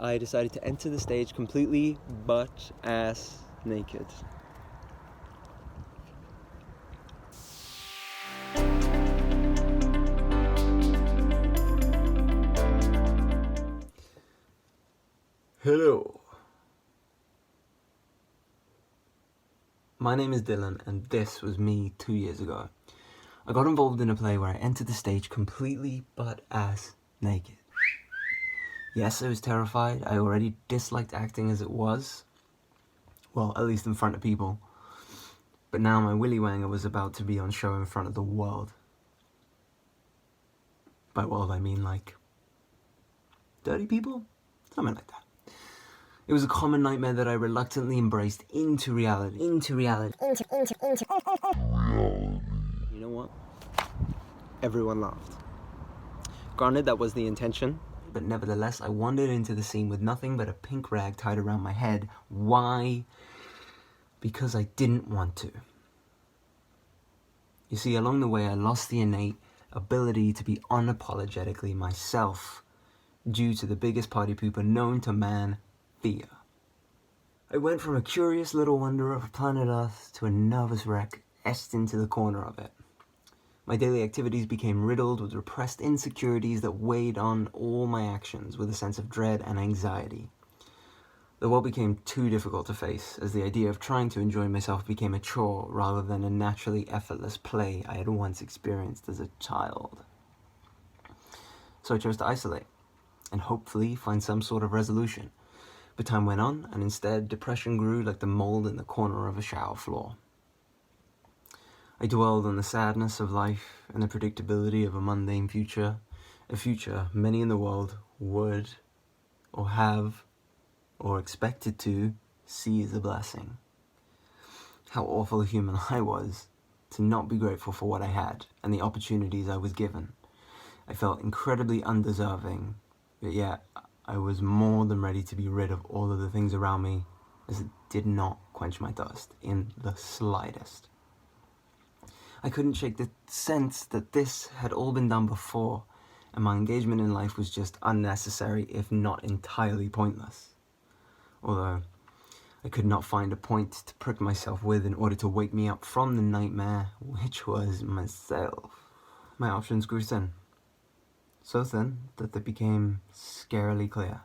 I decided to enter the stage completely butt-ass naked. Hello. My name is Dylan, and this was me 2 years ago. I got involved in a play where I entered the stage completely butt-ass naked. Yes, I was terrified. I already disliked acting as it was. Well, at least in front of people. But now my willy wanger was about to be on show in front of the world. By world, I mean like 30 people? Something like that. It was a common nightmare that I reluctantly embraced into reality. You know what? Everyone laughed. Granted, that was the intention. But nevertheless, I wandered into the scene with nothing but a pink rag tied around my head. Why? Because I didn't want to. You see, along the way, I lost the innate ability to be unapologetically myself due to the biggest party pooper known to man, fear. I went from a curious little wonder of planet Earth to a nervous wreck etched into the corner of it. My daily activities became riddled with repressed insecurities that weighed on all my actions with a sense of dread and anxiety. The world became too difficult to face, as the idea of trying to enjoy myself became a chore rather than a naturally effortless play I had once experienced as a child. So I chose to isolate, and hopefully find some sort of resolution. But time went on, and instead depression grew like the mold in the corner of a shower floor. I dwelled on the sadness of life and the predictability of a mundane future, a future many in the world would, or have, or expected to see as a blessing. How awful a human I was to not be grateful for what I had and the opportunities I was given. I felt incredibly undeserving, but yet I was more than ready to be rid of all of the things around me, as it did not quench my thirst in the slightest. I couldn't shake the sense that this had all been done before, and my engagement in life was just unnecessary, if not entirely pointless. Although I could not find a point to prick myself with in order to wake me up from the nightmare, which was myself. My options grew thin. So thin that they became scarily clear.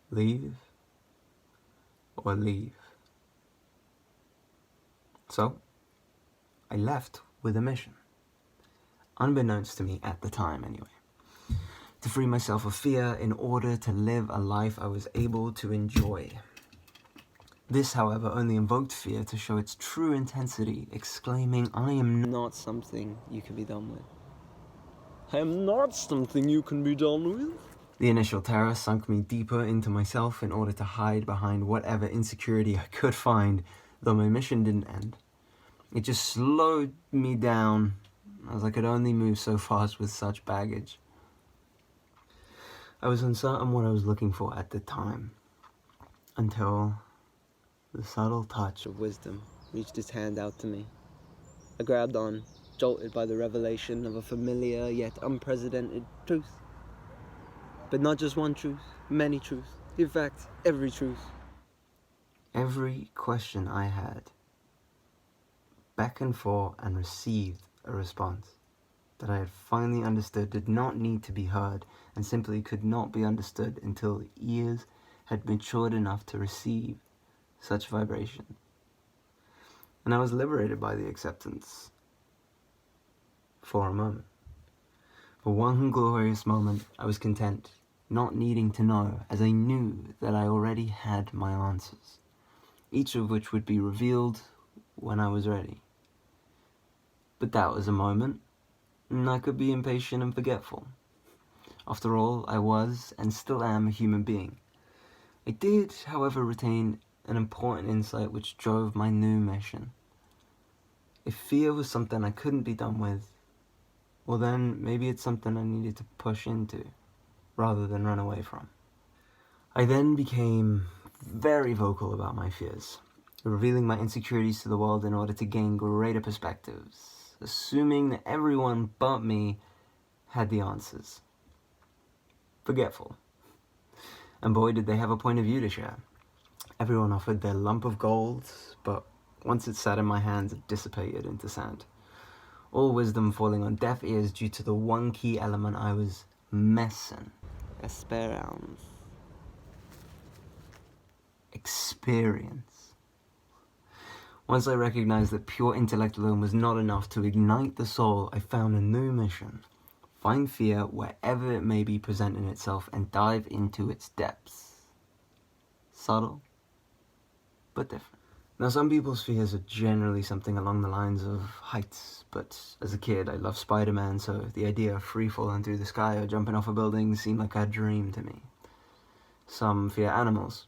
Leave or leave. So I left with a mission. Unbeknownst to me at the time anyway. To free myself of fear in order to live a life I was able to enjoy. This, however, only invoked fear to show its true intensity, exclaiming, I am not something you can be done with. I am not something you can be done with. The initial terror sunk me deeper into myself in order to hide behind whatever insecurity I could find, though my mission didn't end. It just slowed me down, as I could only move so fast with such baggage. I was uncertain what I was looking for at the time, until the subtle touch of wisdom reached its hand out to me. I grabbed on, jolted by the revelation of a familiar yet unprecedented truth. But not just one truth, many truths. In fact, every truth. Every question I had beckoned for and received a response that I had finally understood did not need to be heard and simply could not be understood until the ears had matured enough to receive such vibration. And I was liberated by the acceptance for a moment. For one glorious moment, I was content, not needing to know, as I knew that I already had my answers, each of which would be revealed when I was ready. But that was a moment, and I could be impatient and forgetful. After all, I was, and still am, a human being. I did, however, retain an important insight which drove my new mission. If fear was something I couldn't be done with, well then, maybe it's something I needed to push into, rather than run away from. I then became very vocal about my fears, revealing my insecurities to the world in order to gain greater perspectives, assuming that everyone but me had the answers. Forgetful. And boy, did they have a point of view to share. Everyone offered their lump of gold, but once it sat in my hands, it dissipated into sand. All wisdom falling on deaf ears due to the one key element I was missing. Experience. Once I recognized that pure intellect alone was not enough to ignite the soul, I found a new mission. Find fear wherever it may be presenting itself and dive into its depths. Subtle, but different. Now, some people's fears are generally something along the lines of heights, but as a kid, I loved Spider-Man, so the idea of free falling through the sky or jumping off a building seemed like a dream to me. Some fear animals.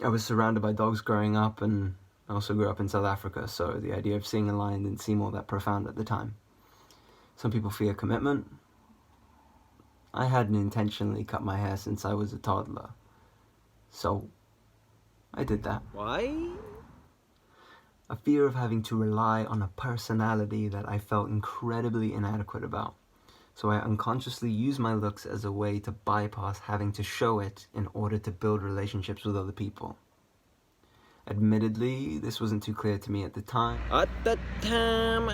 I was surrounded by dogs growing up, and I also grew up in South Africa, so the idea of seeing a lion didn't seem all that profound at the time. Some people fear commitment. I hadn't intentionally cut my hair since I was a toddler, so I did that. Why? A fear of having to rely on a personality that I felt incredibly inadequate about. So I unconsciously used my looks as a way to bypass having to show it in order to build relationships with other people. Admittedly, this wasn't too clear to me at the time. At the time.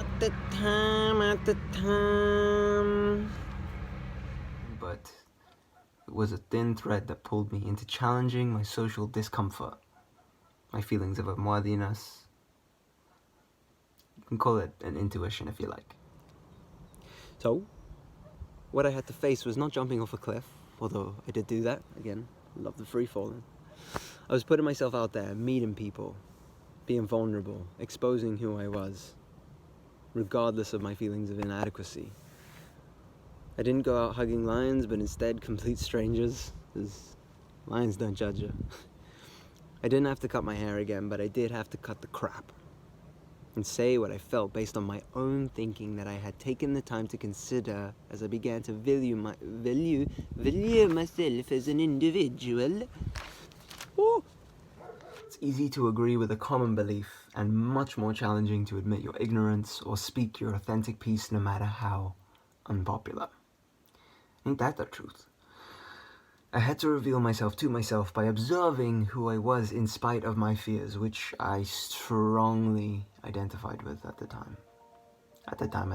But it was a thin thread that pulled me into challenging my social discomfort, my feelings of unworthiness. You can call it an intuition if you like. So, what I had to face was not jumping off a cliff, although I did do that. Again, love the free falling. I was putting myself out there, meeting people, being vulnerable, exposing who I was, regardless of my feelings of inadequacy. I didn't go out hugging lions, but instead complete strangers, because lions don't judge you. I didn't have to cut my hair again, but I did have to cut the crap and say what I felt based on my own thinking that I had taken the time to consider as I began to value myself as an individual. Ooh. It's easy to agree with a common belief and much more challenging to admit your ignorance or speak your authentic piece no matter how unpopular. Ain't that the truth? I had to reveal myself to myself by observing who I was in spite of my fears, which I strongly identified with at the time. At the time.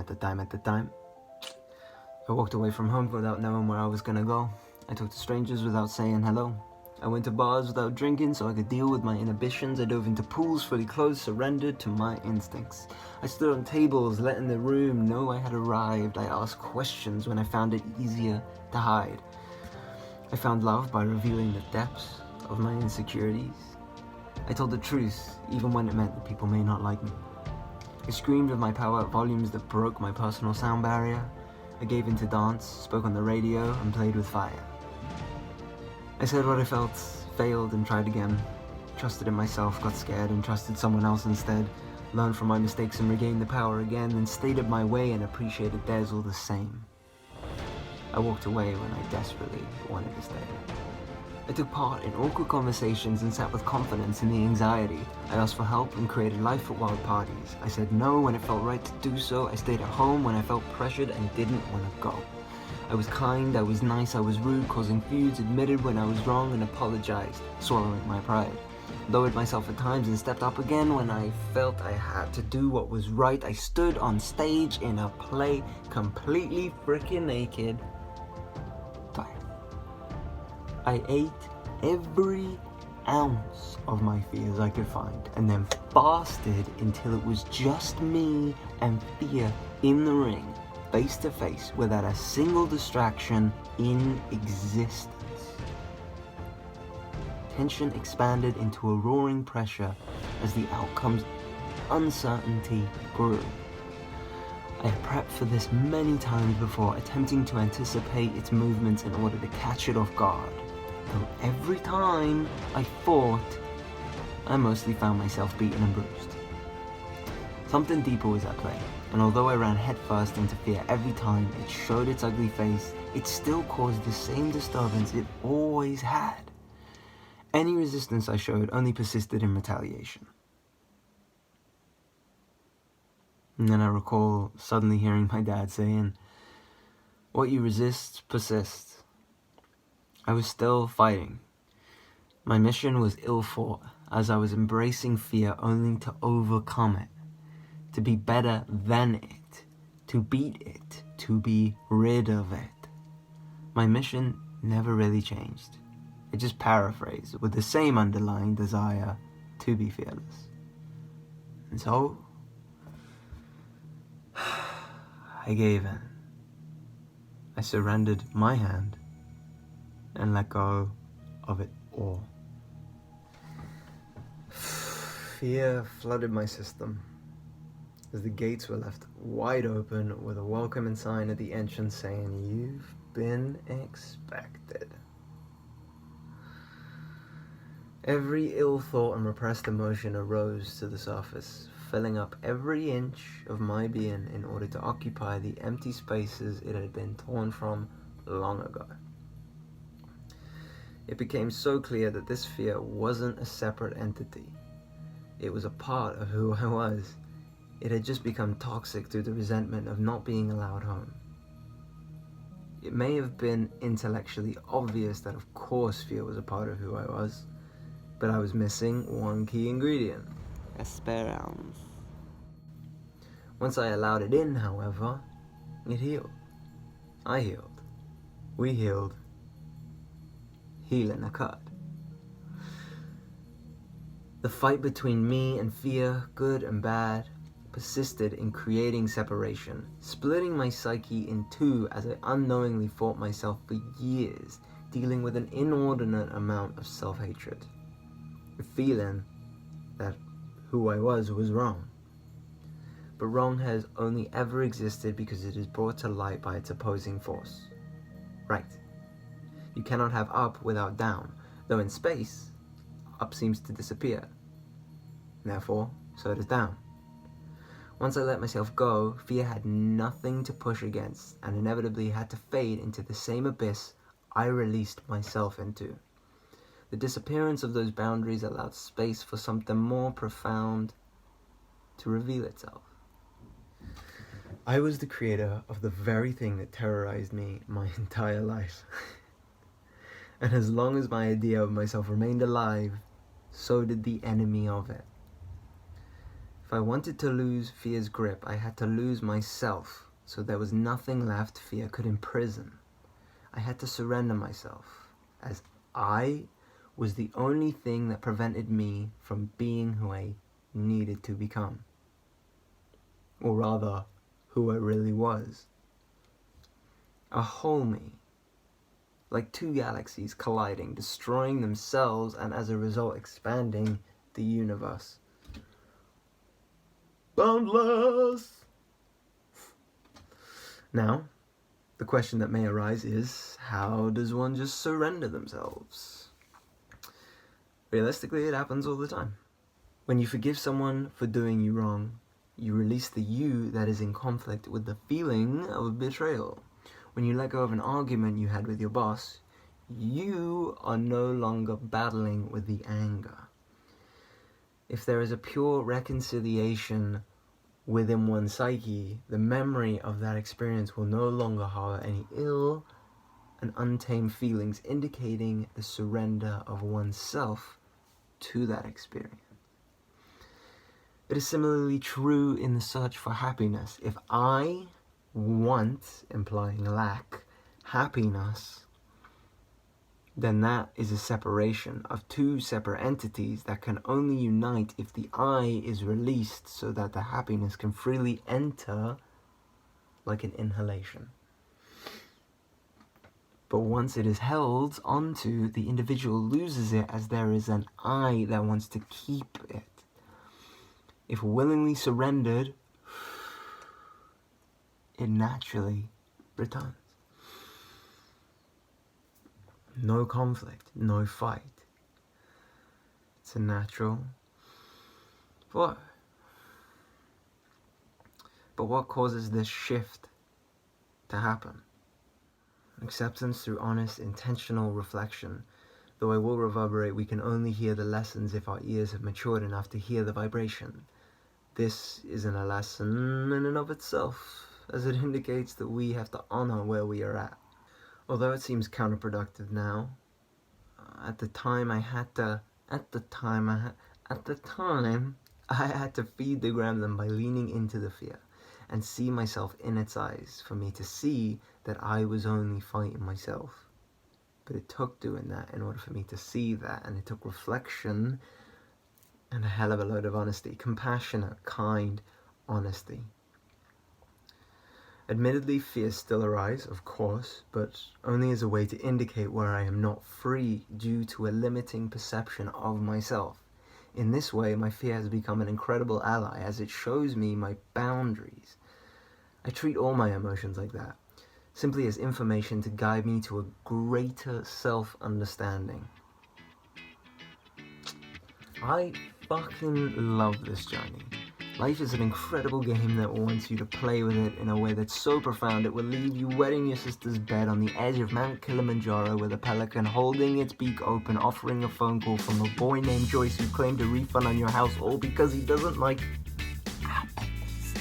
I walked away from home without knowing where I was gonna go. I talked to strangers without saying hello. I went to bars without drinking so I could deal with my inhibitions. I dove into pools fully clothed, surrendered to my instincts. I stood on tables, letting the room know I had arrived. I asked questions when I found it easier to hide. I found love by revealing the depths of my insecurities. I told the truth, even when it meant that people may not like me. I screamed with my power at volumes that broke my personal sound barrier. I gave in to dance, spoke on the radio, and played with fire. I said what I felt, failed and tried again. Trusted in myself, got scared and trusted someone else instead. Learned from my mistakes and regained the power again, and stated my way and appreciated theirs all the same. I walked away when I desperately wanted to stay. I took part in awkward conversations and sat with confidence in the anxiety. I asked for help and created life at wild parties. I said no when it felt right to do so. I stayed at home when I felt pressured and didn't want to go. I was kind, I was nice, I was rude, causing feuds, admitted when I was wrong and apologized, swallowing my pride. Lowered myself at times and stepped up again when I felt I had to do what was right. I stood on stage in a play completely freaking naked. I ate every ounce of my fears I could find and then fasted until it was just me and fear in the ring, face to face, without a single distraction in existence. Tension expanded into a roaring pressure as the outcome's uncertainty grew. I had prepped for this many times before, attempting to anticipate its movements in order to catch it off guard. Though every time I fought, I mostly found myself beaten and bruised. Something deeper was at play, and although I ran headfirst into fear every time it showed its ugly face, it still caused the same disturbance it always had. Any resistance I showed only persisted in retaliation. And then I recall suddenly hearing my dad saying, "What you resist persists." I was still fighting, My mission was ill-fought, as I was embracing fear only to overcome it, to be better than it, to beat it, to be rid of it. My mission never really changed. It just paraphrased with the same underlying desire to be fearless. And so, I gave in. I surrendered my hand and let go of it all. Fear flooded my system as the gates were left wide open with a welcoming sign at the entrance saying, "You've been expected." Every ill thought and repressed emotion arose to the surface, filling up every inch of my being in order to occupy the empty spaces it had been torn from long ago. It became so clear that this fear wasn't a separate entity. It was a part of who I was. It had just become toxic through the resentment of not being allowed home. It may have been intellectually obvious that of course fear was a part of who I was, but I was missing one key ingredient: esperance. Once I allowed it in, however, it healed. I healed. We healed. Healing occurred. The fight between me and fear, good and bad, persisted in creating separation, splitting my psyche in two as I unknowingly fought myself for years, dealing with an inordinate amount of self-hatred. The feeling that who I was wrong. But wrong has only ever existed because it is brought to light by its opposing force. Right. You cannot have up without down, though in space, up seems to disappear. Therefore, so does down. Once I let myself go, fear had nothing to push against and inevitably had to fade into the same abyss I released myself into. The disappearance of those boundaries allowed space for something more profound to reveal itself. I was the creator of the very thing that terrorized me my entire life. And as long as my idea of myself remained alive, so did the enemy of it. If I wanted to lose fear's grip, I had to lose myself, so there was nothing left fear could imprison. I had to surrender myself, as I was the only thing that prevented me from being who I needed to become. Or rather, who I really was. A whole me. Like two galaxies colliding, destroying themselves, and as a result expanding the universe. Boundless! Now, the question that may arise is, how does one just surrender themselves? Realistically, it happens all the time. When you forgive someone for doing you wrong, you release the you that is in conflict with the feeling of betrayal. When you let go of an argument you had with your boss, you are no longer battling with the anger. If there is a pure reconciliation within one's psyche, the memory of that experience will no longer harbor any ill and untamed feelings, indicating the surrender of oneself to that experience. It is similarly true in the search for happiness. If I want, implying lack, happiness, then that is a separation of two separate entities that can only unite if the I is released so that the happiness can freely enter like an inhalation. But once it is held onto, the individual loses it as there is an I that wants to keep it. If willingly surrendered, it naturally returns. No conflict, no fight. It's a natural flow. But what causes this shift to happen? Acceptance through honest, intentional reflection. Though I will reverberate, we can only hear the lessons if our ears have matured enough to hear the vibration. This isn't a lesson in and of itself, as it indicates that we have to honor where we are at. Although it seems counterproductive now, At the time, I had to feed the gremlin by leaning into the fear and see myself in its eyes for me to see that I was only fighting myself. But it took doing that in order for me to see that, and it took reflection and a hell of a load of honesty. Compassionate, kind honesty. Admittedly, fears still arise, of course, but only as a way to indicate where I am not free due to a limiting perception of myself. In this way, my fear has become an incredible ally as it shows me my boundaries. I treat all my emotions like that, simply as information to guide me to a greater self-understanding. I fucking love this journey. Life is an incredible game that wants you to play with it in a way that's so profound it will leave you wetting your sister's bed on the edge of Mount Kilimanjaro with a pelican holding its beak open, offering a phone call from a boy named Joyce who claimed a refund on your house all because he doesn't like apples.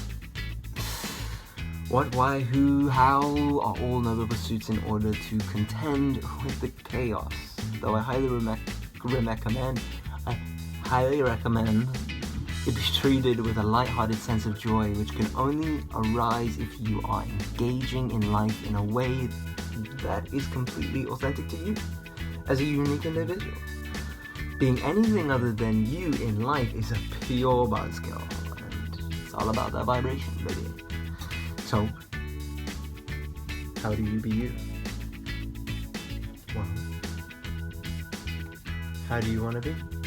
What, why, who, how are all noble pursuits in order to contend with the chaos. Though I highly recommend it be treated with a light-hearted sense of joy, which can only arise if you are engaging in life in a way that is completely authentic to you as a unique individual. Being anything other than you in life is a pure buzzkill, and it's all about that vibration, baby. So, how do you be you? Well, how do you want to be?